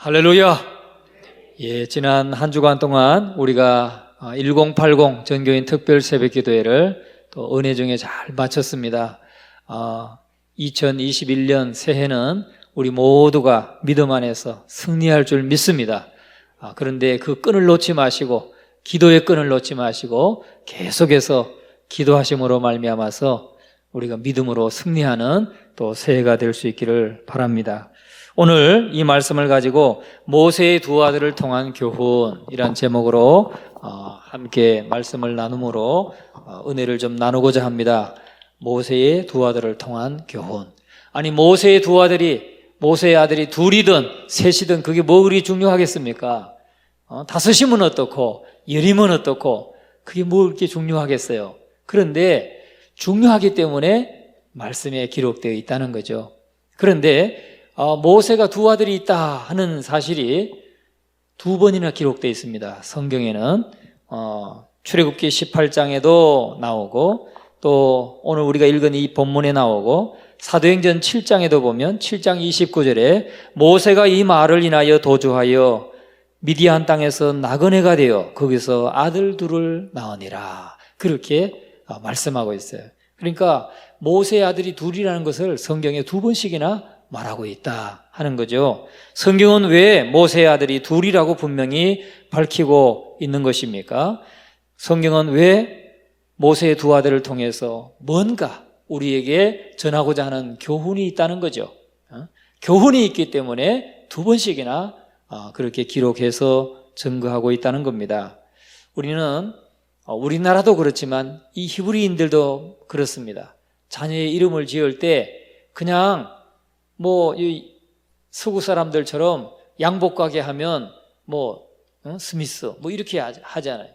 할렐루야! 예, 지난 한 주간 동안 우리가 1080 전교인 특별 새벽 기도회를 또 은혜 중에 잘 마쳤습니다. 2021년 새해는 우리 모두가 믿음 안에서 승리할 줄 믿습니다. 그런데 그 끈을 놓지 마시고, 기도의 끈을 놓지 마시고 계속해서 기도하심으로 말미암아서 우리가 믿음으로 승리하는 또 새해가 될 수 있기를 바랍니다. 오늘 이 말씀을 가지고 모세의 두 아들을 통한 교훈이란 제목으로 함께 말씀을 나눔으로 은혜를 좀 나누고자 합니다. 모세의 두 아들을 통한 교훈. 아니, 모세의 두 아들이, 모세의 아들이 둘이든 셋이든 그게 뭐 그리 중요하겠습니까? 다섯이면 어떻고 열이면 어떻고 그게 뭐 그렇게 중요하겠어요? 그런데 중요하기 때문에 말씀에 기록되어 있다는 거죠. 그런데 모세가 두 아들이 있다 하는 사실이 두 번이나 기록되어 있습니다. 성경에는 출애굽기 18장에도 나오고, 또 오늘 우리가 읽은 이 본문에 나오고, 사도행전 7장에도 보면 7장 29절에 모세가 이 말을 인하여 도주하여 미디안 땅에서 나그네가 되어 거기서 아들 둘을 낳으니라, 그렇게 말씀하고 있어요. 그러니까 모세의 아들이 둘이라는 것을 성경에 두 번씩이나 말하고 있다 하는 거죠. 성경은 왜 모세의 아들이 둘이라고 분명히 밝히고 있는 것입니까? 성경은 왜 모세의 두 아들을 통해서 뭔가 우리에게 전하고자 하는 교훈이 있다는 거죠. 교훈이 있기 때문에 두 번씩이나 그렇게 기록해서 증거하고 있다는 겁니다. 우리는 우리나라도 그렇지만 이 히브리인들도 그렇습니다. 자녀의 이름을 지을 때 그냥 이 서구 사람들처럼 양복 가게 하면 스미스 이렇게 하잖아요.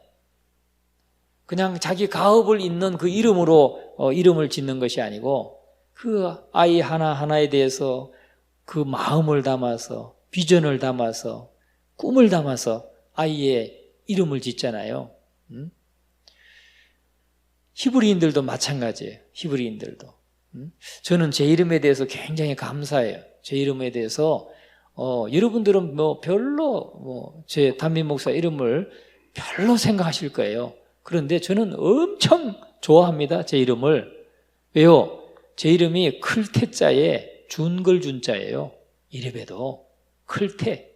그냥 자기 가업을 잇는 그 이름으로 이름을 짓는 것이 아니고, 그 아이 하나하나에 대해서 그 마음을 담아서, 비전을 담아서, 꿈을 담아서 아이의 이름을 짓잖아요. 히브리인들도 마찬가지예요. 히브리인들도. 저는 제 이름에 대해서 굉장히 감사해요. 제 이름에 대해서 여러분들은 별로 제 담임 목사 이름을 별로 생각하실 거예요. 그런데 저는 엄청 좋아합니다. 제 이름을. 왜요? 제 이름이 클테자에 준걸준자예요. 이름에도 클테,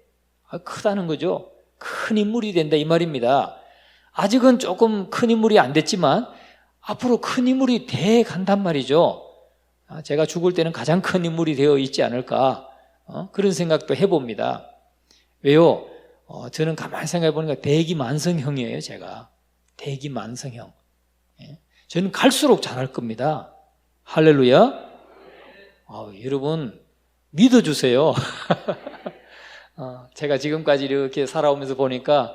크다는 거죠. 큰 인물이 된다 이 말입니다. 아직은 조금 큰 인물이 안 됐지만 앞으로 큰 인물이 돼 간단 말이죠. 제가 죽을 때는 가장 큰 인물이 되어 있지 않을까, 그런 생각도 해봅니다. 왜요? 저는 가만히 생각해 보니까 대기만성형이에요. 제가 대기만성형. 저는 갈수록 잘할 겁니다. 할렐루야. 여러분 믿어주세요. 제가 지금까지 이렇게 살아오면서 보니까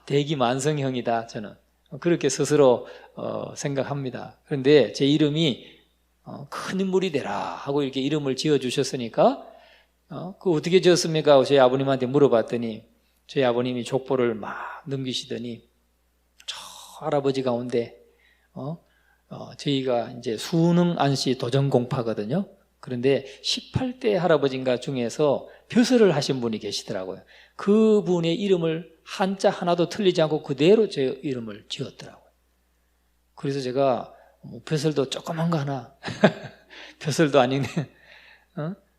대기만성형이다, 저는 그렇게 스스로 생각합니다. 그런데 제 이름이 큰 인물이 되라 하고 이렇게 이름을 지어주셨으니까, 그 어떻게 지었습니까? 저희 아버님한테 물어봤더니 저희 아버님이 족보를 막 넘기시더니 저 할아버지 가운데 저희가 이제 수능 안시 도전공파거든요. 그런데 18대 할아버지인가 중에서 벼슬을 하신 분이 계시더라고요. 그분의 이름을 한자 하나도 틀리지 않고 그대로 제 이름을 지었더라고요. 그래서 제가 벼슬도 조그만 거 하나 벼슬도 아닌데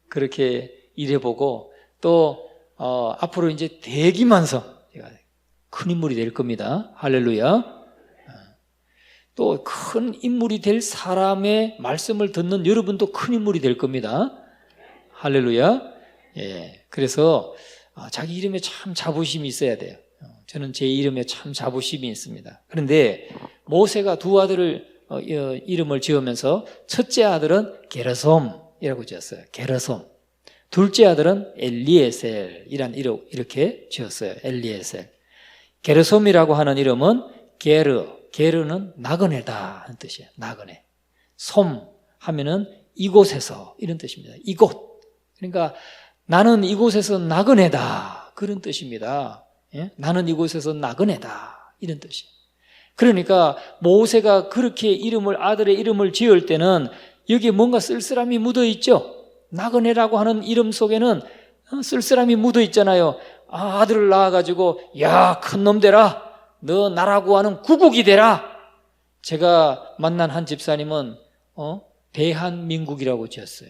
그렇게 일해보고, 또 앞으로 이제 대기만성, 제가 큰 인물이 될 겁니다. 할렐루야. 또 큰 인물이 될 사람의 말씀을 듣는 여러분도 큰 인물이 될 겁니다. 할렐루야. 예, 그래서 자기 이름에 참 자부심이 있어야 돼요. 저는 제 이름에 참 자부심이 있습니다. 그런데 모세가 두 아들을 이름을 지으면서 첫째 아들은 게르솜이라고 지었어요. 게르솜. 둘째 아들은 엘리에셀이란 이름, 이렇게 지었어요. 엘리에셀. 게르솜이라고 하는 이름은 게르는 나그네다 하는 뜻이에요. 나그네. 솜 하면은 이곳에서, 이런 뜻입니다. 이곳. 그러니까 나는 이곳에서 나그네다, 그런 뜻입니다. 예? 나는 이곳에서 나그네다, 이런 뜻이에요. 그러니까 모세가 그렇게 아들의 이름을 지을 때는 여기에 뭔가 쓸쓸함이 묻어 있죠. 나그네라고 하는 이름 속에는 쓸쓸함이 묻어 있잖아요. 아들을 낳아가지고 야, 큰 놈 되라. 너 나라고 하는 구국이 되라. 제가 만난 한 집사님은 대한민국이라고 지었어요.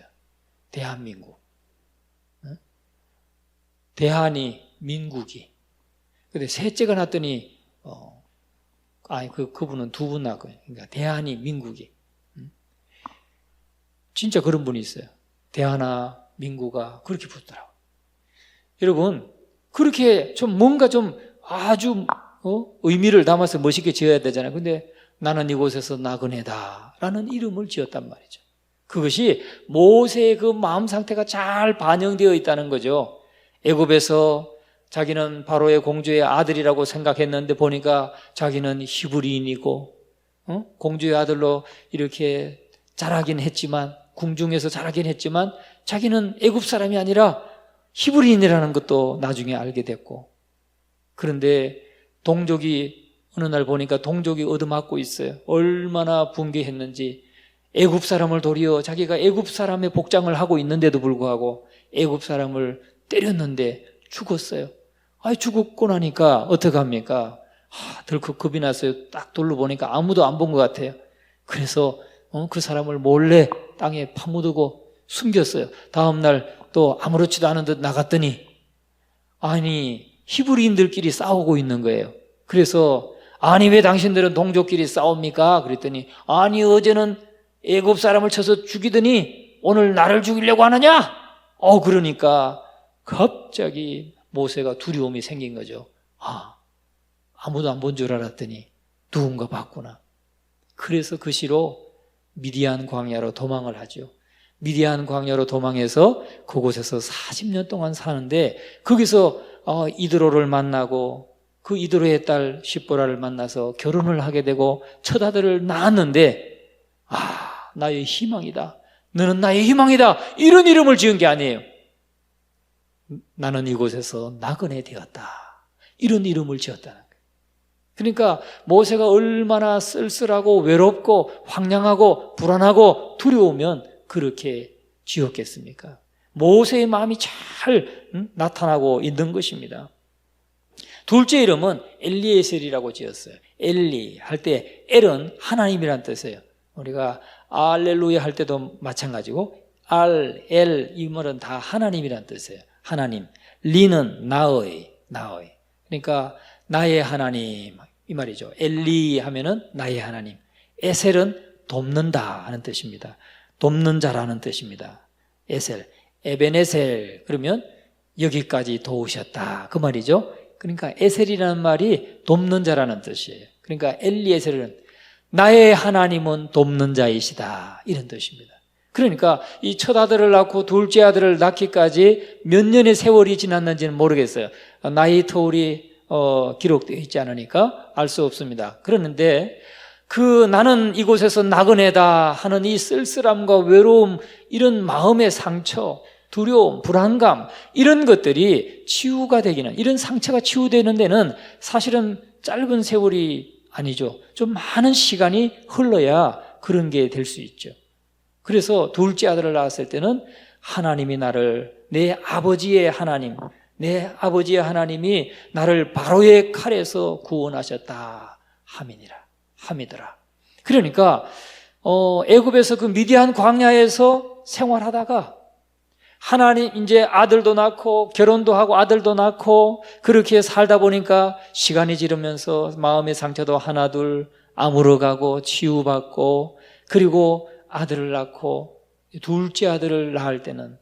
대한민국. 대한이 민국이. 근데 셋째가 났더니 그분은 두 분 낳았거든요. 그러니까 대한이 민국이. 진짜 그런 분이 있어요. 대한아 민국아 그렇게 붙더라고요. 여러분 그렇게 좀 뭔가 좀 아주 의미를 담아서 멋있게 지어야 되잖아요. 근데 나는 이곳에서 나그네다 라는 이름을 지었단 말이죠. 그것이 모세의 그 마음 상태가 잘 반영되어 있다는 거죠. 애굽에서 자기는 바로의 공주의 아들이라고 생각했는데 보니까 자기는 히브리인이고 공주의 아들로 이렇게 자라긴 했지만 궁중에서 자라긴 했지만 자기는 애굽 사람이 아니라 히브리인이라는 것도 나중에 알게 됐고, 그런데 동족이 어느 날 보니까 동족이 얻어맞고 있어요. 얼마나 분개했는지. 애굽 사람을 도리어 자기가 애굽 사람의 복장을 하고 있는데도 불구하고 애굽 사람을 때렸는데 죽었어요. 죽었고 나니까 어떡합니까? 덜컥 겁이 났어요. 딱 둘러보니까 아무도 안 본 것 같아요. 그래서 그 사람을 몰래 땅에 파묻고 숨겼어요. 다음날 또 아무렇지도 않은 듯 나갔더니 히브리인들끼리 싸우고 있는 거예요. 그래서 왜 당신들은 동족끼리 싸웁니까? 그랬더니 어제는 애굽 사람을 쳐서 죽이더니 오늘 나를 죽이려고 하느냐? 그러니까 갑자기 모세가 두려움이 생긴 거죠. 아무도 안 본 줄 알았더니 누군가 봤구나. 그래서 그 시로 미디안 광야로 도망을 하죠. 미디안 광야로 도망해서 그곳에서 40년 동안 사는데 거기서 이드로를 만나고 그 이드로의 딸 십보라를 만나서 결혼을 하게 되고 첫 아들을 낳았는데 나의 희망이다. 너는 나의 희망이다. 이런 이름을 지은 게 아니에요. 나는 이곳에서 나그네 되었다. 이런 이름을 지었다는 거예요. 그러니까 모세가 얼마나 쓸쓸하고 외롭고 황량하고 불안하고 두려우면 그렇게 지었겠습니까? 모세의 마음이 잘 나타나고 있는 것입니다. 둘째 이름은 엘리에셀이라고 지었어요. 엘리 할 때 엘은 하나님이란 뜻이에요. 우리가 알렐루야 할 때도 마찬가지고 엘, 이 말은 다 하나님이란 뜻이에요. 하나님. 리는 나의. 그러니까 나의 하나님 이 말이죠. 엘리 하면은 나의 하나님. 에셀은 돕는다 하는 뜻입니다. 돕는 자라는 뜻입니다. 에셀, 에벤에셀 그러면 여기까지 도우셨다 그 말이죠. 그러니까 에셀이라는 말이 돕는 자라는 뜻이에요. 그러니까 엘리에셀은 나의 하나님은 돕는 자이시다 이런 뜻입니다. 그러니까 이 첫 아들을 낳고 둘째 아들을 낳기까지 몇 년의 세월이 지났는지는 모르겠어요. 나이 터울이 기록되어 있지 않으니까 알 수 없습니다. 그러는데 나는 이곳에서 나그네다 하는 이 쓸쓸함과 외로움, 이런 마음의 상처, 두려움, 불안감 이런 것들이 치유가 되기는, 이런 상처가 치유되는 데는 사실은 짧은 세월이 아니죠. 좀 많은 시간이 흘러야 그런 게 될 수 있죠. 그래서 둘째 아들을 낳았을 때는 하나님이 내 아버지의 하나님이 나를 바로의 칼에서 구원하셨다 함이더라. 그러니까 애굽에서 그 미디안 광야에서 생활하다가 하나님 이제 아들도 낳고 결혼도 하고 아들도 낳고 그렇게 살다 보니까 시간이 지르면서 마음의 상처도 하나둘 아물어가고 치유받고, 그리고 아들을 낳고 둘째 아들을 낳을 때는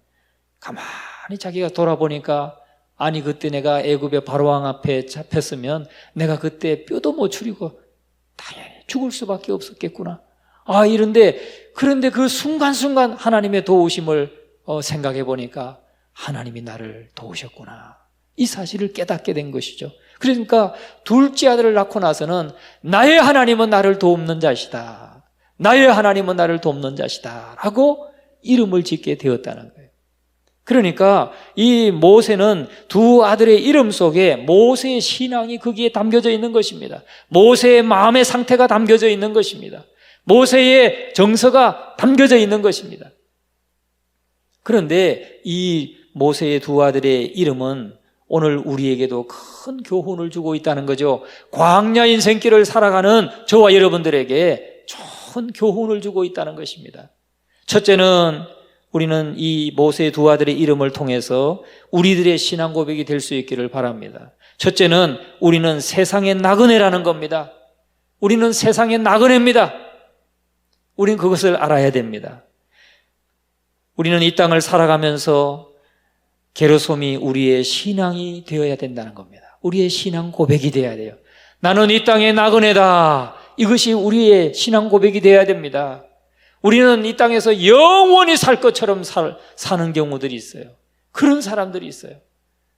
가만히 자기가 돌아보니까 그때 내가 애굽의 바로왕 앞에 잡혔으면 내가 그때 뼈도 못 추리고 당연히 죽을 수밖에 없었겠구나. 그런데 그 순간순간 하나님의 도우심을 생각해 보니까 하나님이 나를 도우셨구나. 이 사실을 깨닫게 된 것이죠. 그러니까 둘째 아들을 낳고 나서는 나의 하나님은 나를 돕는 자시다. 나의 하나님은 나를 돕는 자시다. 라고 이름을 짓게 되었다는 거예요. 그러니까 이 모세는 두 아들의 이름 속에 모세의 신앙이 거기에 담겨져 있는 것입니다. 모세의 마음의 상태가 담겨져 있는 것입니다. 모세의 정서가 담겨져 있는 것입니다. 그런데 이 모세의 두 아들의 이름은 오늘 우리에게도 큰 교훈을 주고 있다는 거죠. 광야 인생길을 살아가는 저와 여러분들에게 좋은 교훈을 주고 있다는 것입니다. 첫째는 우리는 이 모세의 두 아들의 이름을 통해서 우리들의 신앙 고백이 될 수 있기를 바랍니다. 첫째는 우리는 세상의 나그네라는 겁니다. 우리는 세상의 나그네입니다. 우리는 그것을 알아야 됩니다. 우리는 이 땅을 살아가면서 게르솜이 우리의 신앙이 되어야 된다는 겁니다. 우리의 신앙 고백이 되어야 돼요. 나는 이 땅의 나그네다. 이것이 우리의 신앙 고백이 되어야 됩니다. 우리는 이 땅에서 영원히 살 것처럼 사는 경우들이 있어요. 그런 사람들이 있어요.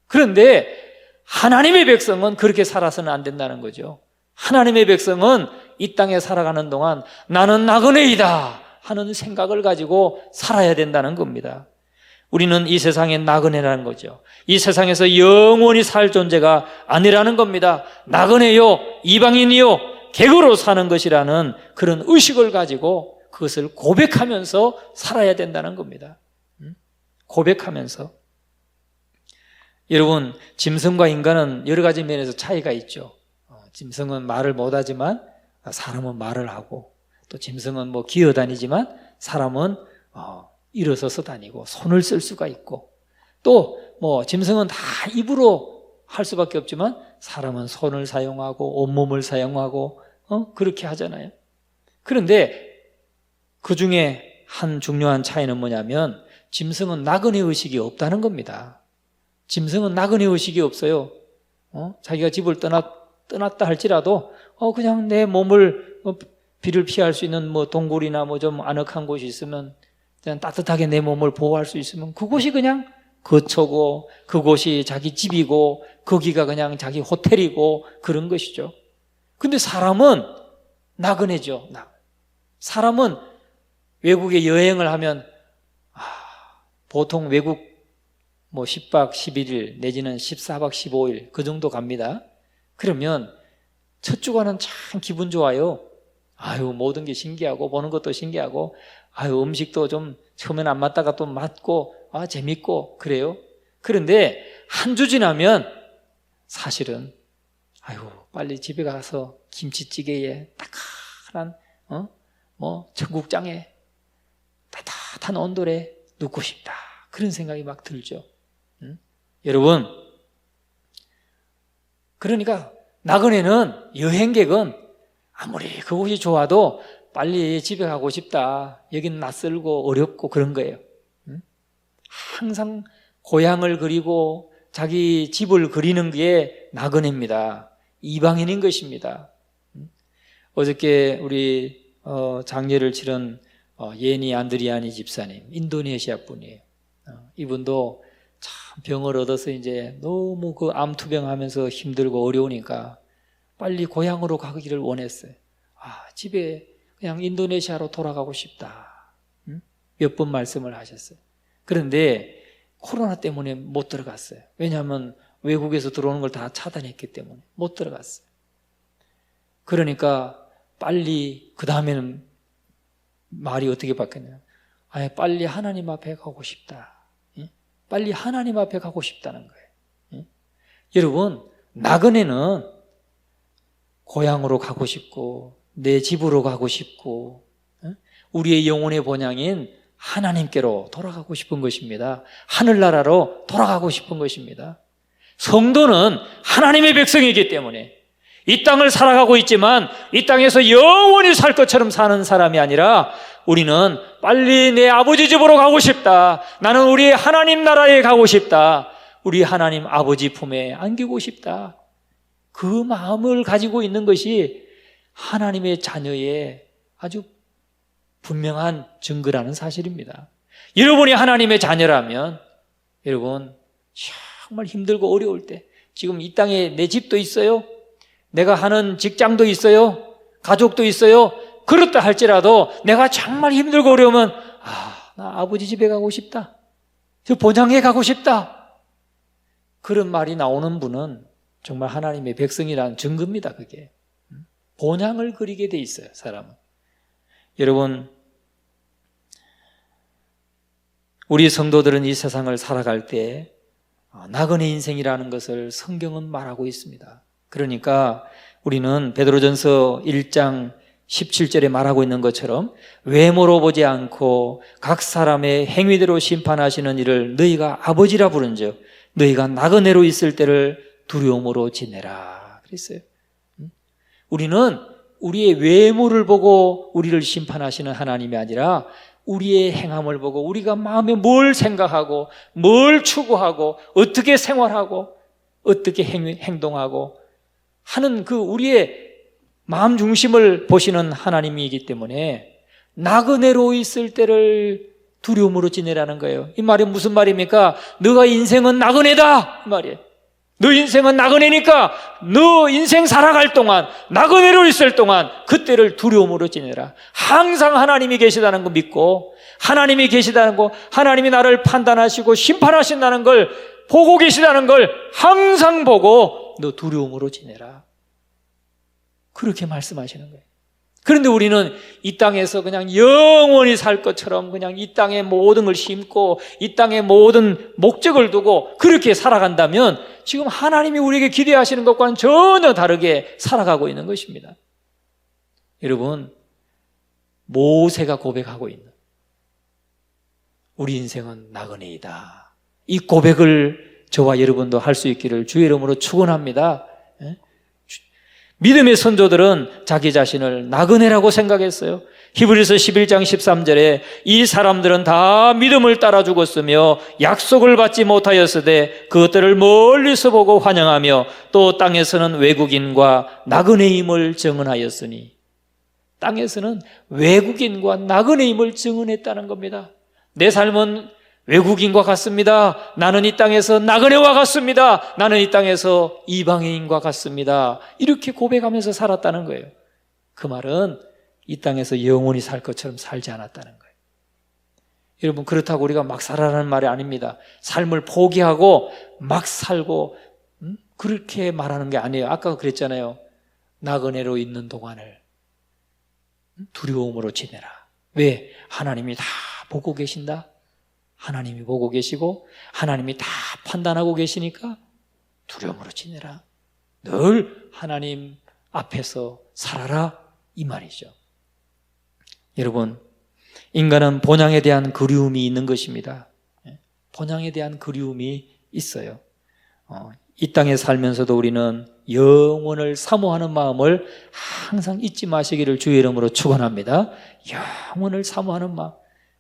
그런데 하나님의 백성은 그렇게 살아서는 안 된다는 거죠. 하나님의 백성은 이 땅에 살아가는 동안 나는 나그네이다 하는 생각을 가지고 살아야 된다는 겁니다. 우리는 이 세상의 나그네라는 거죠. 이 세상에서 영원히 살 존재가 아니라는 겁니다. 나그네요, 이방인이요, 객으로 사는 것이라는 그런 의식을 가지고 그것을 고백하면서 살아야 된다는 겁니다. 고백하면서. 여러분, 짐승과 인간은 여러 가지 면에서 차이가 있죠. 짐승은 말을 못하지만 사람은 말을 하고, 또 짐승은 기어다니지만 사람은 일어서서 다니고 손을 쓸 수가 있고, 또 짐승은 다 입으로 할 수밖에 없지만 사람은 손을 사용하고 온몸을 사용하고 그렇게 하잖아요. 그런데 그 중에 한 중요한 차이는 뭐냐면 짐승은 나그네 의식이 없다는 겁니다. 짐승은 나그네 의식이 없어요. 자기가 집을 떠났다 할지라도 그냥 내 몸을 비를 피할 수 있는 동굴이나 좀 아늑한 곳이 있으면 그냥 따뜻하게 내 몸을 보호할 수 있으면 그곳이 그냥 거처고 그곳이 자기 집이고 거기가 그냥 자기 호텔이고 그런 것이죠. 근데 사람은 나그네죠. 사람은 외국에 여행을 하면 보통 외국 10박 11일 내지는 14박 15일 그 정도 갑니다. 그러면 첫 주간은 참 기분 좋아요. 모든 게 신기하고 보는 것도 신기하고 음식도 좀 처음엔 안 맞다가 또 맞고 재밌고 그래요. 그런데 한 주 지나면 사실은 빨리 집에 가서 김치찌개에 따끈한 청국장에 따뜻한 온돌에 눕고 싶다. 그런 생각이 막 들죠. 여러분, 그러니까 나그네는 여행객은 아무리 그곳이 좋아도 빨리 집에 가고 싶다. 여기는 낯설고 어렵고 그런 거예요. 항상 고향을 그리고 자기 집을 그리는 게 나그네입니다. 이방인인 것입니다. 어저께 우리 장례를 치른 예니 안드리아니 집사님, 인도네시아 분이에요. 이분도 참 병을 얻어서 이제 너무 그 암투병 하면서 힘들고 어려우니까 빨리 고향으로 가기를 원했어요. 집에 그냥 인도네시아로 돌아가고 싶다. 몇 번 말씀을 하셨어요. 그런데 코로나 때문에 못 들어갔어요. 왜냐하면 외국에서 들어오는 걸 다 차단했기 때문에 못 들어갔어요. 그러니까 빨리 그 다음에는 말이 어떻게 바뀌었냐. 빨리 하나님 앞에 가고 싶다. 빨리 하나님 앞에 가고 싶다는 거예요. 여러분, 나그네는 고향으로 가고 싶고 내 집으로 가고 싶고 우리의 영혼의 본향인 하나님께로 돌아가고 싶은 것입니다. 하늘나라로 돌아가고 싶은 것입니다. 성도는 하나님의 백성이기 때문에 이 땅을 살아가고 있지만 이 땅에서 영원히 살 것처럼 사는 사람이 아니라 우리는 빨리 내 아버지 집으로 가고 싶다. 나는 우리 하나님 나라에 가고 싶다. 우리 하나님 아버지 품에 안기고 싶다. 그 마음을 가지고 있는 것이 하나님의 자녀의 아주 분명한 증거라는 사실입니다. 여러분이 하나님의 자녀라면 여러분 정말 힘들고 어려울 때 지금 이 땅에 내 집도 있어요. 내가 하는 직장도 있어요. 가족도 있어요. 그렇다 할지라도 내가 정말 힘들고 어려우면 나 아버지 집에 가고 싶다. 저 본향에 가고 싶다. 그런 말이 나오는 분은 정말 하나님의 백성이라는 증거입니다. 그게 본향을 그리게 돼 있어요. 사람은. 여러분, 우리 성도들은 이 세상을 살아갈 때 나그네 인생이라는 것을 성경은 말하고 있습니다. 그러니까 우리는 베드로전서 1장 17절에 말하고 있는 것처럼 외모로 보지 않고 각 사람의 행위대로 심판하시는 이를 너희가 아버지라 부른즉 너희가 나그네로 있을 때를 두려움으로 지내라 그랬어요. 우리는 우리의 외모를 보고 우리를 심판하시는 하나님이 아니라 우리의 행함을 보고 우리가 마음에 뭘 생각하고 뭘 추구하고 어떻게 생활하고 어떻게 행동하고 하는 그 우리의 마음 중심을 보시는 하나님이기 때문에 나그네로 있을 때를 두려움으로 지내라는 거예요. 이 말이 무슨 말입니까? 너가 인생은 나그네다 이 말이에요. 너 인생은 나그네니까 너 인생 살아갈 동안 나그네로 있을 동안 그때를 두려움으로 지내라. 항상 하나님이 계시다는 거 믿고 하나님이 계시다는 거, 하나님이 나를 판단하시고 심판하신다는 걸 보고 계시다는 걸 항상 보고 너 두려움으로 지내라. 그렇게 말씀하시는 거예요. 그런데 우리는 이 땅에서 그냥 영원히 살 것처럼 그냥 이 땅에 모든 걸 심고 이 땅에 모든 목적을 두고 그렇게 살아간다면 지금 하나님이 우리에게 기대하시는 것과는 전혀 다르게 살아가고 있는 것입니다. 여러분, 모세가 고백하고 있는 우리 인생은 나그네이다. 이 고백을 저와 여러분도 할 수 있기를 주의 이름으로 축원합니다. 믿음의 선조들은 자기 자신을 나그네라고 생각했어요. 히브리서 11장 13절에 이 사람들은 다 믿음을 따라 죽었으며 약속을 받지 못하였으되 그것들을 멀리서 보고 환영하며 또 땅에서는 외국인과 나그네임을 증언하였으니, 땅에서는 외국인과 나그네임을 증언했다는 겁니다. 내 삶은 외국인과 같습니다. 나는 이 땅에서 나그네와 같습니다. 나는 이 땅에서 이방인과 같습니다. 이렇게 고백하면서 살았다는 거예요. 그 말은 이 땅에서 영원히 살 것처럼 살지 않았다는 거예요. 여러분, 그렇다고 우리가 막 살아라는 말이 아닙니다. 삶을 포기하고 막 살고 그렇게 말하는 게 아니에요. 아까 그랬잖아요. 나그네로 있는 동안을 두려움으로 지내라. 왜? 하나님이 다 보고 계신다. 하나님이 보고 계시고 하나님이 다 판단하고 계시니까 두려움으로 지내라. 늘 하나님 앞에서 살아라 이 말이죠. 여러분, 인간은 본향에 대한 그리움이 있는 것입니다. 본향에 대한 그리움이 있어요. 이 땅에 살면서도 우리는 영원을 사모하는 마음을 항상 잊지 마시기를 주의 이름으로 축원합니다. 영원을 사모하는 마음,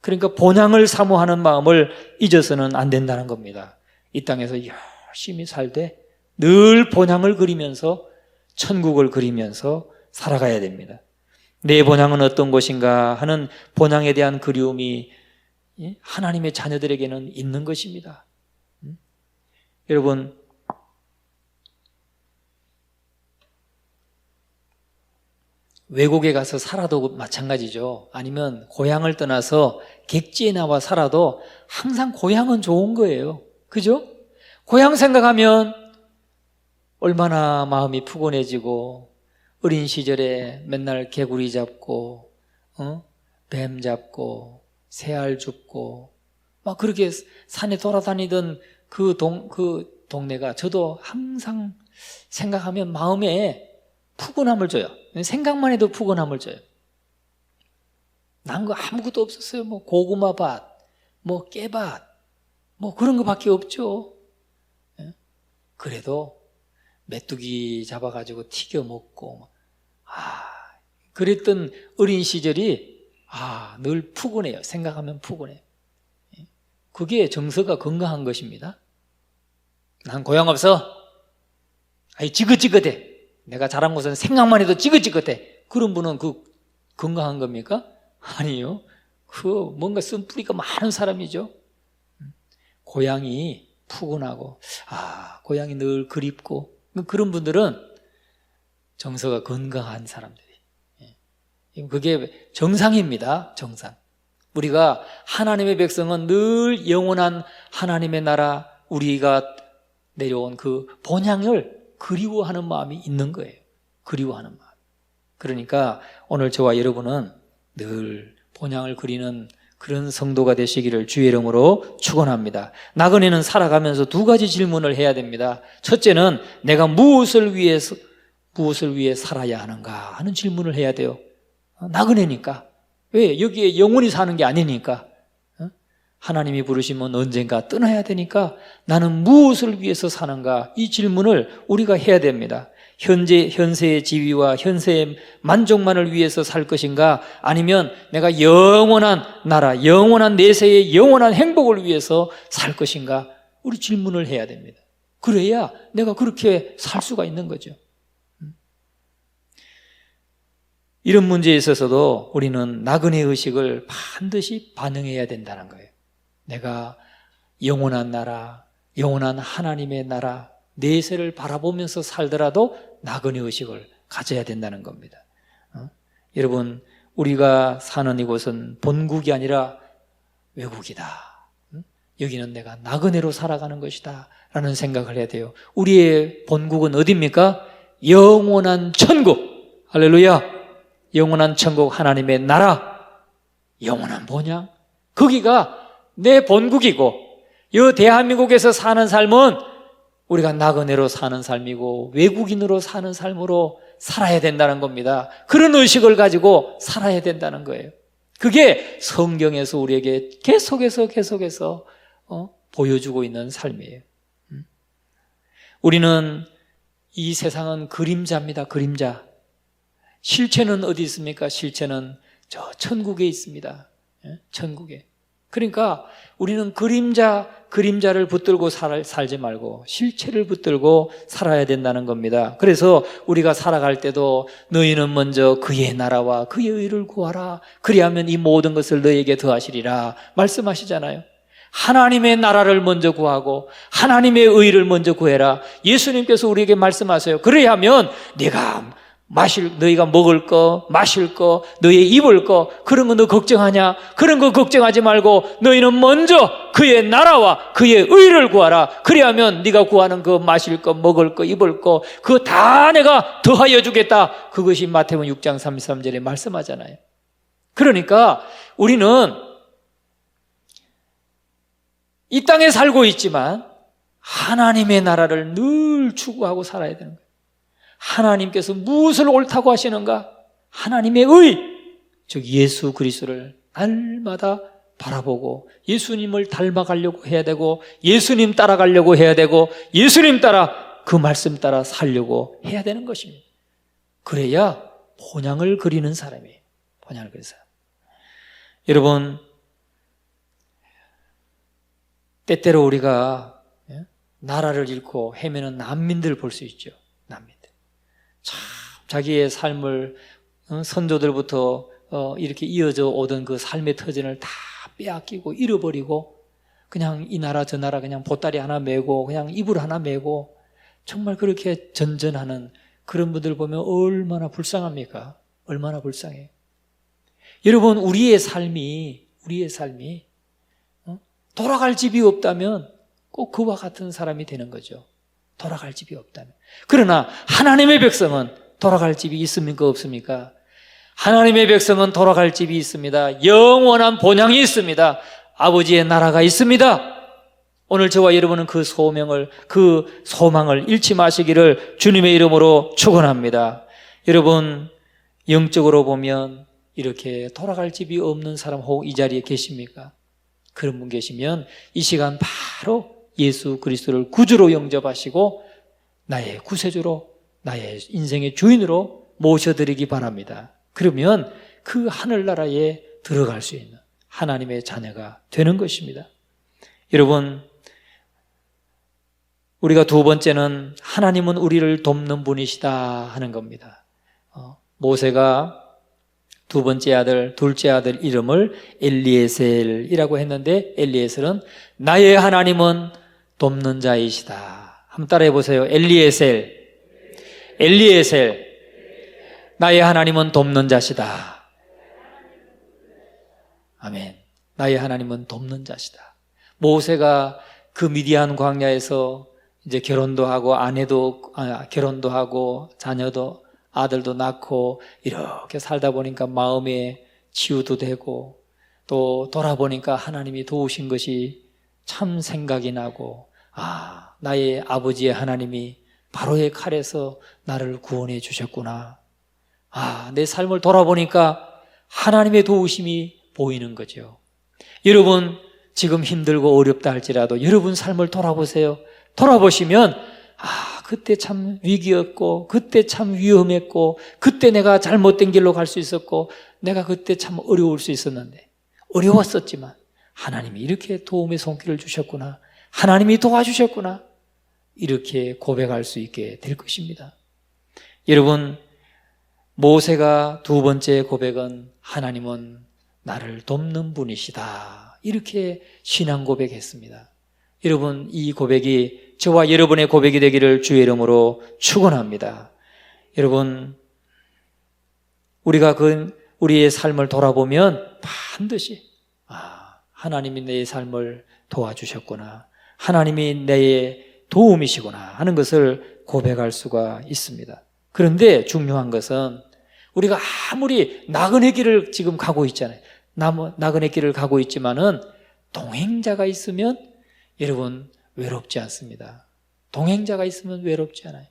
그러니까 본향을 사모하는 마음을 잊어서는 안 된다는 겁니다. 이 땅에서 열심히 살되 늘 본향을 그리면서 천국을 그리면서 살아가야 됩니다. 내 본향은 어떤 것인가 하는 본향에 대한 그리움이 하나님의 자녀들에게는 있는 것입니다. 여러분, 외국에 가서 살아도 마찬가지죠. 아니면 고향을 떠나서 객지에 나와 살아도 항상 고향은 좋은 거예요. 그죠? 고향 생각하면 얼마나 마음이 푸근해지고, 어린 시절에 맨날 개구리 잡고 뱀 잡고 새알 줍고 막 그렇게 산에 돌아다니던 그 동네가 저도 항상 생각하면 마음에 푸근함을 줘요. 생각만 해도 푸근함을 줘요. 난 거 아무것도 없었어요. 뭐 고구마밭, 뭐 깨밭, 뭐 그런 거밖에 없죠. 그래도 메뚜기 잡아가지고 튀겨 먹고, 그랬던 어린 시절이 늘 푸근해요. 생각하면 푸근해요. 그게 정서가 건강한 것입니다. 난 고향 없어. 지긋지긋해. 내가 자란 곳은 생각만 해도 지긋지긋해. 그런 분은 그 건강한 겁니까? 아니요. 뭔가 쓴뿌리가 많은 사람이죠. 고향이 푸근하고, 고향이 늘 그립고, 그런 분들은 정서가 건강한 사람들이. 그게 정상입니다. 정상. 우리가 하나님의 백성은 늘 영원한 하나님의 나라, 우리가 내려온 그 본향을 그리워하는 마음이 있는 거예요. 그리워하는 마음. 그러니까 오늘 저와 여러분은 늘 본향을 그리는 그런 성도가 되시기를 주의 이름으로 축원합니다. 나그네는 살아가면서 두 가지 질문을 해야 됩니다. 첫째는 내가 무엇을 위해 살아야 하는가 하는 질문을 해야 돼요. 나그네니까. 왜? 여기에 영원히 사는 게 아니니까. 하나님이 부르시면 언젠가 떠나야 되니까 나는 무엇을 위해서 사는가? 이 질문을 우리가 해야 됩니다. 현세의 지위와 현세의 만족만을 위해서 살 것인가? 아니면 내가 영원한 나라, 영원한 내세의 영원한 행복을 위해서 살 것인가? 우리 질문을 해야 됩니다. 그래야 내가 그렇게 살 수가 있는 거죠. 이런 문제에 있어서도 우리는 나그네 의식을 반드시 반영해야 된다는 거예요. 내가 영원한 나라, 영원한 하나님의 나라, 내세를 바라보면서 살더라도 나그네 의식을 가져야 된다는 겁니다. 여러분, 우리가 사는 이곳은 본국이 아니라 외국이다. 여기는 내가 나그네로 살아가는 것이다 라는 생각을 해야 돼요. 우리의 본국은 어디입니까? 영원한 천국. 할렐루야. 영원한 천국, 하나님의 나라, 영원한 본향. 거기가 내 본국이고, 이 대한민국에서 사는 삶은 우리가 나그네로 사는 삶이고 외국인으로 사는 삶으로 살아야 된다는 겁니다. 그런 의식을 가지고 살아야 된다는 거예요. 그게 성경에서 우리에게 계속해서 보여주고 있는 삶이에요. 우리는 이 세상은 그림자입니다. 그림자. 실체는 어디 있습니까? 실체는 저 천국에 있습니다. 천국에. 그러니까 우리는 그림자를 붙들고 살지 말고 실체를 붙들고 살아야 된다는 겁니다. 그래서 우리가 살아갈 때도 너희는 먼저 그의 나라와 그의 의를 구하라. 그리하면 이 모든 것을 너희에게 더하시리라 말씀하시잖아요. 하나님의 나라를 먼저 구하고 하나님의 의를 먼저 구해라. 예수님께서 우리에게 말씀하세요. 그래야면 너희가 먹을 거, 마실 거, 너희 입을 거, 그런 거 너 걱정하냐? 그런 거 걱정하지 말고 너희는 먼저 그의 나라와 그의 의를 구하라. 그래야면 네가 구하는 거, 마실 거, 먹을 거, 입을 거, 그거 다 내가 더하여 주겠다. 그것이 마태복음 6장 33절에 말씀하잖아요. 그러니까 우리는 이 땅에 살고 있지만 하나님의 나라를 늘 추구하고 살아야 되는 거예요. 하나님께서 무엇을 옳다고 하시는가? 하나님의 의, 즉 예수 그리스도를 날마다 바라보고 예수님을 닮아가려고 해야 되고 예수님 따라가려고 해야 되고 예수님 따라 그 말씀 따라 살려고 해야 되는 것입니다. 그래야 본향을 그리는 사람이에요. 본향을 그리는 사람. 여러분, 때때로 우리가 나라를 잃고 헤매는 난민들 볼 수 있죠. 난민들. 참 자기의 삶을 선조들부터 이렇게 이어져 오던 그 삶의 터전을 다 빼앗기고 잃어버리고 그냥 이 나라 저 나라 그냥 보따리 하나 메고 그냥 이불 하나 메고 정말 그렇게 전전하는 그런 분들 보면 얼마나 불쌍합니까? 얼마나 불쌍해요. 여러분, 우리의 삶이 돌아갈 집이 없다면 꼭 그와 같은 사람이 되는 거죠. 돌아갈 집이 없다면. 그러나 하나님의 백성은 돌아갈 집이 있습니까? 없습니까? 하나님의 백성은 돌아갈 집이 있습니다. 영원한 본향이 있습니다. 아버지의 나라가 있습니다. 오늘 저와 여러분은 그 소망을 잃지 마시기를 주님의 이름으로 축원합니다. 여러분, 영적으로 보면 이렇게 돌아갈 집이 없는 사람 혹 이 자리에 계십니까? 그런 분 계시면 이 시간 바로 예수 그리스도를 구주로 영접하시고 나의 구세주로, 나의 인생의 주인으로 모셔드리기 바랍니다. 그러면 그 하늘나라에 들어갈 수 있는 하나님의 자녀가 되는 것입니다. 여러분, 우리가 두 번째는 하나님은 우리를 돕는 분이시다 하는 겁니다. 모세가 둘째 아들 이름을 엘리에셀이라고 했는데 엘리에셀은 나의 하나님은 돕는 자이시다. 한번 따라해 보세요. 엘리에셀. 나의 하나님은 돕는 자시다. 아멘. 나의 하나님은 돕는 자시다. 모세가 그 미디안 광야에서 이제 결혼도 하고 결혼도 하고 자녀도 아들도 낳고 이렇게 살다 보니까 마음에 치유도 되고 또 돌아보니까 하나님이 도우신 것이 참 생각이 나고, 나의 아버지의 하나님이 바로의 칼에서 나를 구원해 주셨구나. 내 삶을 돌아보니까 하나님의 도우심이 보이는 거죠. 여러분, 지금 힘들고 어렵다 할지라도 여러분 삶을 돌아보세요. 돌아보시면 그때 참 위기였고, 그때 참 위험했고, 그때 내가 잘못된 길로 갈 수 있었고, 내가 그때 참 어려울 수 있었는데, 어려웠었지만 하나님이 이렇게 도움의 손길을 주셨구나, 하나님이 도와주셨구나, 이렇게 고백할 수 있게 될 것입니다. 여러분, 모세가 두 번째 고백은 하나님은 나를 돕는 분이시다, 이렇게 신앙 고백했습니다. 여러분, 이 고백이 저와 여러분의 고백이 되기를 주의 이름으로 축원합니다. 여러분, 우리가 우리의 삶을 돌아보면 반드시 하나님이 내 삶을 도와주셨구나, 하나님이 내 도움이시구나 하는 것을 고백할 수가 있습니다. 그런데 중요한 것은 우리가 아무리 나그네 길을 지금 가고 있잖아요. 나그네 길을 가고 있지만은 동행자가 있으면 여러분 외롭지 않습니다. 동행자가 있으면 외롭지 않아요.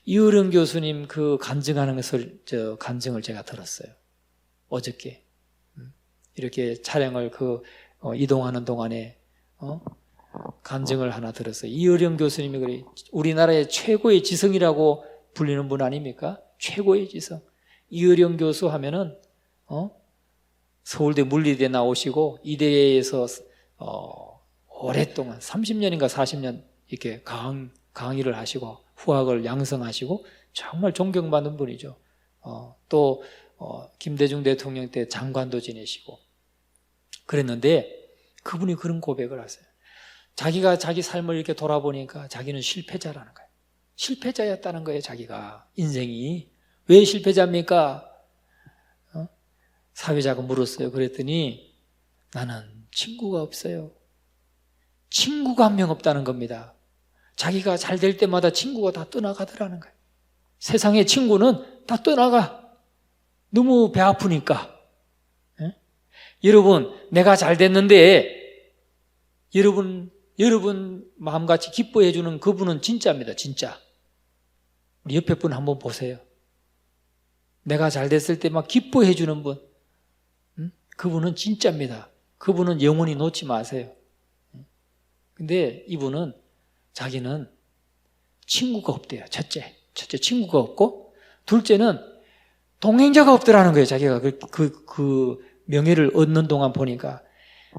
이어령 교수님 그 간증하는 간증을 제가 들었어요. 어저께 이렇게 차량을 이동하는 동안에 간증을 하나 들었어요. 이어령 교수님이 우리나라의 최고의 지성이라고 불리는 분 아닙니까? 최고의 지성. 이어령 교수 하면은 서울대 물리대 나오시고 이대에서 오랫동안 30년인가 40년 이렇게 강의를 하시고 후학을 양성하시고 정말 존경받는 분이죠. 또 김대중 대통령 때 장관도 지내시고 그랬는데 그분이 그런 고백을 하세요. 자기가 자기 삶을 이렇게 돌아보니까 자기는 실패자라는 거예요. 실패자였다는 거예요. 자기가 인생이. 왜 실패자입니까? 사회자가 물었어요. 그랬더니 나는 친구가 없어요. 친구가 한 명 없다는 겁니다. 자기가 잘 될 때마다 친구가 다 떠나가더라는 거예요. 세상의 친구는 다 떠나가. 너무 배 아프니까. 여러분, 내가 잘 됐는데 여러분 마음같이 기뻐해 주는 그분은 진짜입니다. 진짜. 우리 옆에 분 한번 보세요. 내가 잘 됐을 때 막 기뻐해 주는 분, 그분은 진짜입니다. 그분은 영원히 놓지 마세요. 근데 이분은 자기는 친구가 없대요. 첫째 친구가 없고, 둘째는 동행자가 없더라는 거예요. 자기가 그 명예를 얻는 동안 보니까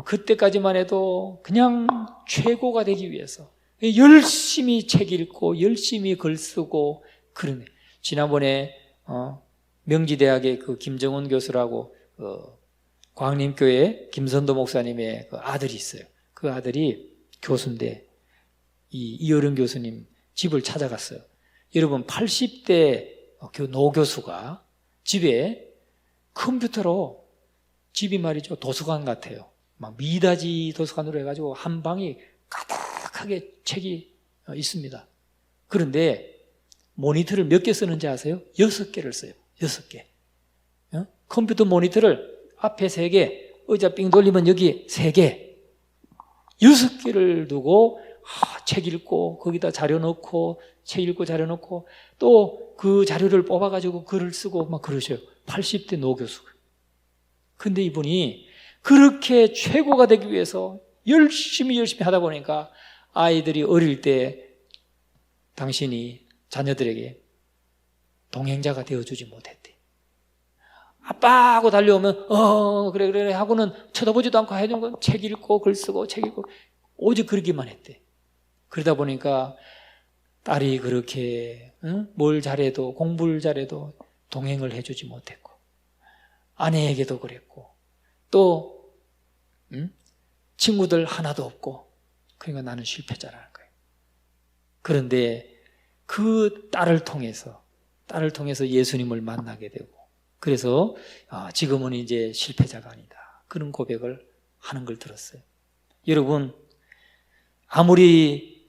그때까지만 해도 그냥 최고가 되기 위해서 열심히 책 읽고 열심히 글 쓰고 그러네. 지난번에 명지대학의 그 김정은 교수라고 광림교회 김선도 목사님의 그 아들이 있어요. 그 아들이 교수인데 이어른 교수님 집을 찾아갔어요. 여러분 80대 노교수가 집에 컴퓨터로, 집이 말이죠 도서관 같아요. 막 미닫이 도서관으로 해가지고 한 방이 가득하게 책이 있습니다. 그런데 모니터를 몇 개 쓰는지 아세요? 6개를 써요. 6개. 컴퓨터 모니터를 앞에 3개, 의자 삥 돌리면 여기 3개, 6개를 두고 책 읽고 거기다 자료 넣고 책 읽고 자료 넣고 또 그 자료를 뽑아가지고 글을 쓰고 막 그러셔요. 80대 노교수가. 근데 이분이 그렇게 최고가 되기 위해서 열심히 하다 보니까 아이들이 어릴 때 당신이 자녀들에게 동행자가 되어주지 못했대. 아빠 하고 달려오면 그래 하고는 쳐다보지도 않고 해준 건 책 읽고 글 쓰고 책 읽고 오직 그러기만 했대. 그러다 보니까 딸이 그렇게 뭘 잘해도 공부를 잘해도 동행을 해주지 못했고 아내에게도 그랬고 또 친구들 하나도 없고 그러니까 나는 실패자라는 거예요. 그런데 그 딸을 통해서 예수님을 만나게 되고 그래서 지금은 이제 실패자가 아니다 그런 고백을 하는 걸 들었어요. 여러분 아무리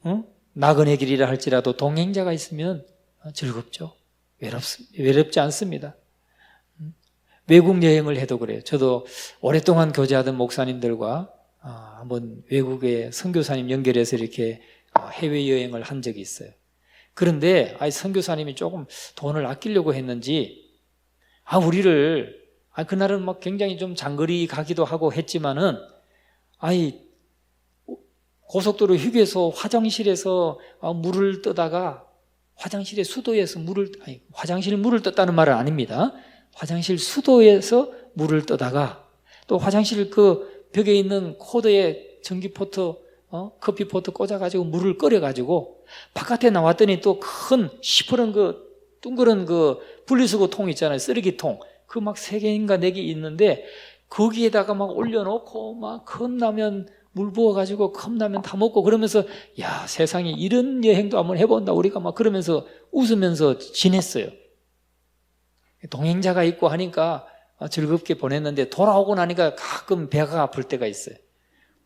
나그네 길이라 할지라도 동행자가 있으면 즐겁죠. 외롭지 않습니다. 외국 여행을 해도 그래요. 저도 오랫동안 교제하던 목사님들과 한번 외국의 선교사님 연결해서 이렇게 해외여행을 한 적이 있어요. 그런데 선교사님이 조금 돈을 아끼려고 했는지 우리를 그날은 막 굉장히 좀 장거리 가기도 하고 했지만은 고속도로 휴게소 화장실에서 물을 떠다가 화장실의 수도에서 화장실 물을 떴다는 말은 아닙니다. 화장실 수도에서 물을 떠다가 또 화장실 그 벽에 있는 코드에 전기포트 커피포트 꽂아가지고 물을 끓여가지고 바깥에 나왔더니 또 큰 시퍼런 둥그런 분리수거 통 있잖아요. 쓰레기통. 그 막 3개인가 4개 있는데 거기에다가 막 올려놓고 막 컵라면 물 부어가지고 컵라면 다 먹고 그러면서 야, 세상에 이런 여행도 한번 해본다 우리가 막 그러면서 웃으면서 지냈어요. 동행자가 있고 하니까 즐겁게 보냈는데 돌아오고 나니까 가끔 배가 아플 때가 있어요.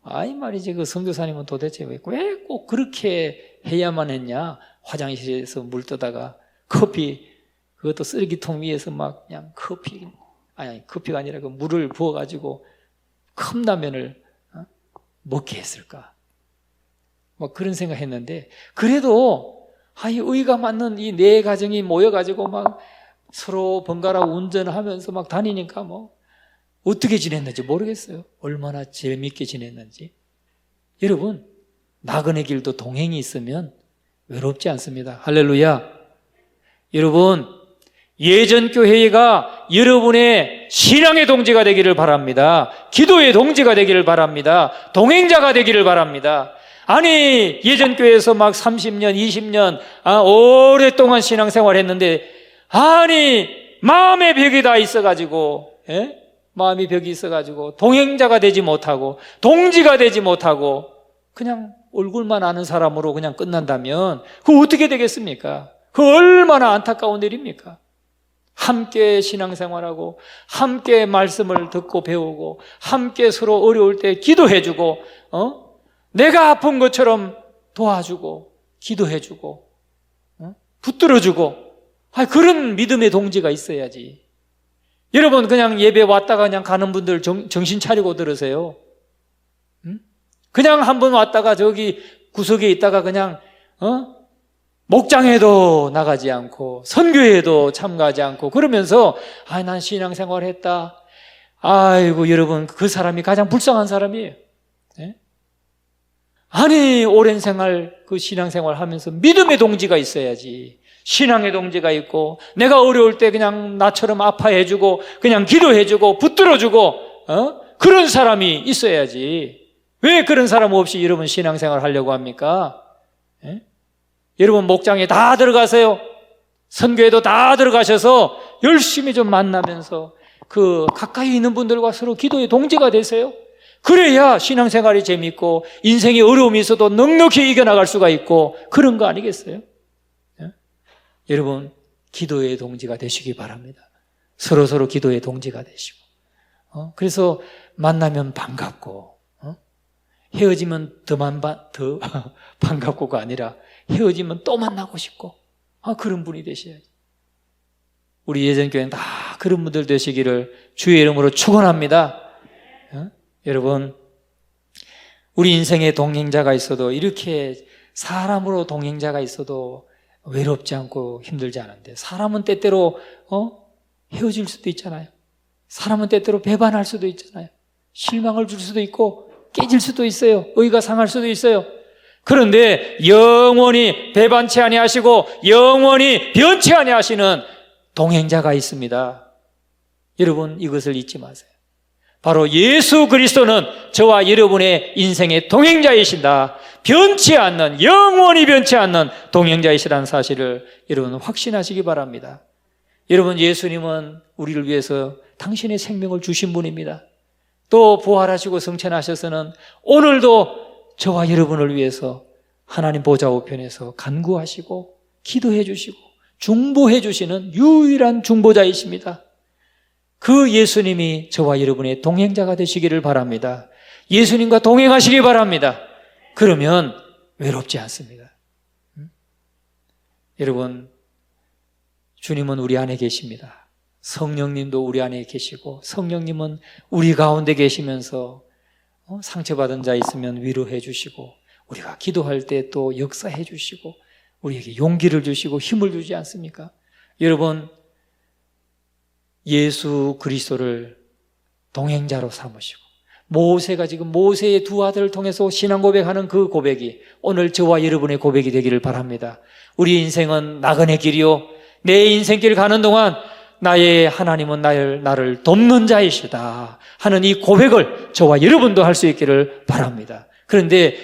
말이지 그 선교사님은 도대체 왜 꼭 그렇게 해야만 했냐. 화장실에서 물 떠다가 커피 그것도 쓰레기통 위에서 막 그냥 커피가 아니라 그 물을 부어가지고 컵라면을 먹게 했을까. 그런 생각했는데 그래도 의가 맞는 이 네 가정이 모여가지고 막 서로 번갈아 운전하면서 막 다니니까 어떻게 지냈는지 모르겠어요. 얼마나 재밌게 지냈는지. 여러분, 나그네 길도 동행이 있으면 외롭지 않습니다. 할렐루야. 여러분, 예전 교회가 여러분의 신앙의 동지가 되기를 바랍니다. 기도의 동지가 되기를 바랍니다. 동행자가 되기를 바랍니다. 예전 교회에서 막 30년, 20년 오랫동안 신앙생활 했는데 마음의 벽이 다 있어가지고 마음이 벽이 있어가지고 동행자가 되지 못하고 동지가 되지 못하고 그냥 얼굴만 아는 사람으로 그냥 끝난다면 그거 어떻게 되겠습니까? 그 얼마나 안타까운 일입니까? 함께 신앙생활하고 함께 말씀을 듣고 배우고 함께 서로 어려울 때 기도해주고 내가 아픈 것처럼 도와주고 기도해주고 붙들어주고 그런 믿음의 동지가 있어야지. 여러분 그냥 예배 왔다가 그냥 가는 분들 정신 차리고 들으세요. 그냥 한번 왔다가 저기 구석에 있다가 그냥 목장에도 나가지 않고 선교회에도 참가하지 않고 그러면서 난 신앙생활 했다. 여러분 그 사람이 가장 불쌍한 사람이에요. 오랜 생활 그 신앙생활 하면서 믿음의 동지가 있어야지. 신앙의 동지가 있고 내가 어려울 때 그냥 나처럼 아파해주고 그냥 기도해주고 붙들어주고 그런 사람이 있어야지. 왜 그런 사람 없이 여러분 신앙생활 하려고 합니까? 여러분 목장에 다 들어가세요. 선교에도 다 들어가셔서 열심히 좀 만나면서 그 가까이 있는 분들과 서로 기도의 동지가 되세요. 그래야 신앙생활이 재밌고 인생에 어려움이 있어도 넉넉히 이겨나갈 수가 있고 그런 거 아니겠어요? 여러분 기도의 동지가 되시기 바랍니다. 서로 기도의 동지가 되시고 그래서 만나면 반갑고 헤어지면 더 반갑고가 아니라 헤어지면 또 만나고 싶고 그런 분이 되셔야지. 우리 예전교회는 다 그런 분들 되시기를 주의 이름으로 축원합니다. 여러분 우리 인생에 동행자가 있어도 이렇게 사람으로 동행자가 있어도 외롭지 않고 힘들지 않은데 사람은 때때로 헤어질 수도 있잖아요. 사람은 때때로 배반할 수도 있잖아요. 실망을 줄 수도 있고 깨질 수도 있어요. 의가 상할 수도 있어요. 그런데 영원히 배반치 아니하시고 영원히 변치 아니하시는 동행자가 있습니다. 여러분 이것을 잊지 마세요. 바로 예수 그리스도는 저와 여러분의 인생의 동행자이신다. 변치 않는, 영원히 변치 않는 동행자이시라는 사실을 여러분 확신하시기 바랍니다. 여러분 예수님은 우리를 위해서 당신의 생명을 주신 분입니다. 또 부활하시고 승천하셔서는 오늘도 저와 여러분을 위해서 하나님 보좌 우편에서 간구하시고 기도해 주시고 중보해 주시는 유일한 중보자이십니다. 그 예수님이 저와 여러분의 동행자가 되시기를 바랍니다. 예수님과 동행하시기 바랍니다. 그러면 외롭지 않습니다. 여러분, 주님은 우리 안에 계십니다. 성령님도 우리 안에 계시고 성령님은 우리 가운데 계시면서 상처받은 자 있으면 위로해 주시고 우리가 기도할 때 또 역사해 주시고 우리에게 용기를 주시고 힘을 주지 않습니까? 여러분, 예수 그리스도를 동행자로 삼으시고 모세가 지금 모세의 두 아들을 통해서 신앙 고백하는 그 고백이 오늘 저와 여러분의 고백이 되기를 바랍니다. 우리 인생은 나그네 길이요, 내 인생길 가는 동안 나의 하나님은 나를 돕는 자이시다 하는 이 고백을 저와 여러분도 할 수 있기를 바랍니다. 그런데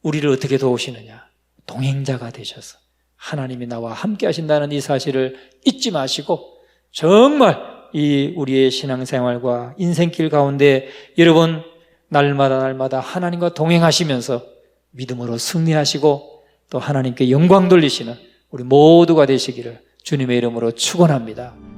우리를 어떻게 도우시느냐? 동행자가 되셔서 하나님이 나와 함께 하신다는 이 사실을 잊지 마시고 정말 이 우리의 신앙생활과 인생길 가운데 여러분 날마다 하나님과 동행하시면서 믿음으로 승리하시고 또 하나님께 영광 돌리시는 우리 모두가 되시기를 주님의 이름으로 축원합니다.